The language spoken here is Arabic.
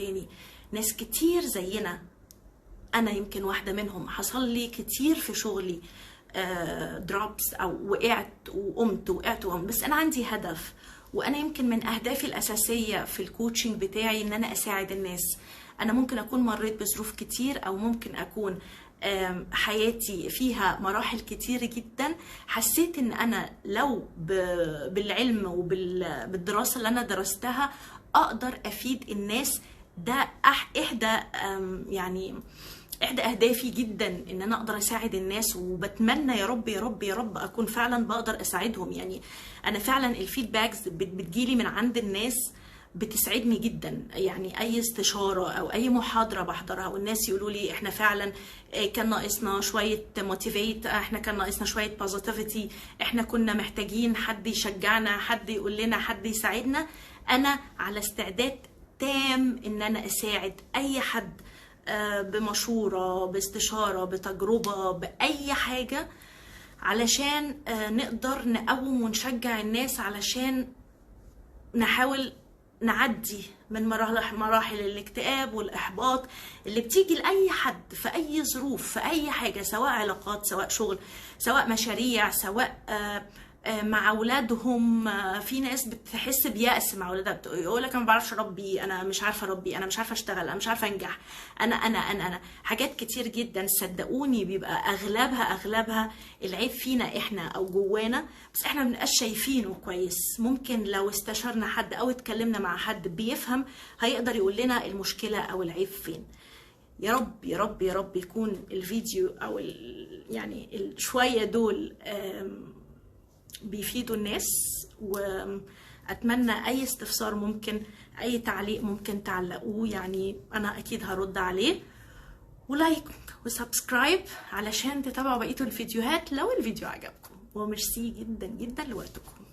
تاني. ناس كتير زينا، انا يمكن واحده منهم، حصل لي كتير في شغلي دروبس او وقعت وقمت، بس انا عندي هدف. وانا يمكن من اهدافي الاساسيه في الكوتشنج بتاعي ان انا اساعد الناس. انا ممكن اكون مريت بظروف كتير، او ممكن اكون حياتي فيها مراحل كتير جدا، حسيت ان انا لو بالعلم وبالدراسه اللي انا درستها اقدر افيد الناس. ده احدى اهدافي جدا، ان انا اقدر اساعد الناس، وبتمنى يا رب يا رب يا رب اكون فعلا بقدر اساعدهم. يعني انا فعلا الفيدباكس بتجيلي من عند الناس بتسعدني جدا. يعني اي استشاره او اي محاضره بحضرها والناس يقولوا لي احنا فعلا كان ناقصنا شويه موتيفيت، احنا كان ناقصنا شويه بوزيتيفيتي، احنا كنا محتاجين حد يشجعنا، حد يقول لنا، حد يساعدنا، انا على استعداد تام ان انا اساعد اي حد بمشورة، باستشارة، بتجربة، بأي حاجة، علشان نقدر نقوم ونشجع الناس، علشان نحاول نعدي من مراحل الاكتئاب والإحباط اللي بتيجي لأي حد في أي ظروف، في أي حاجة، سواء علاقات، سواء شغل، سواء مشاريع، سواء مع اولادهم. في ناس بتحس بيأس مع اولادها، يقول لك انا ما بعرفش اربي، انا مش عارفه اربي، انا مش عارفه اشتغل، انا مش عارفه انجح، انا حاجات كتير جدا. صدقوني بيبقى اغلبها العيب فينا احنا او جوانا، بس احنا ما بنبقاش شايفينه كويس. ممكن لو استشرنا حد او اتكلمنا مع حد بيفهم هيقدر يقول لنا المشكله او العيب فين. يا رب يا رب يا رب يكون الفيديو او يعني الشويه دول بيفيدوا الناس. واتمنى اي استفسار ممكن، اي تعليق ممكن تعلقوه، يعني انا اكيد هرد عليه. ولايك وسبسكرايب علشان تتابعوا بقية الفيديوهات لو الفيديو عجبكم. وميرسي جدا جدا لوقتكم.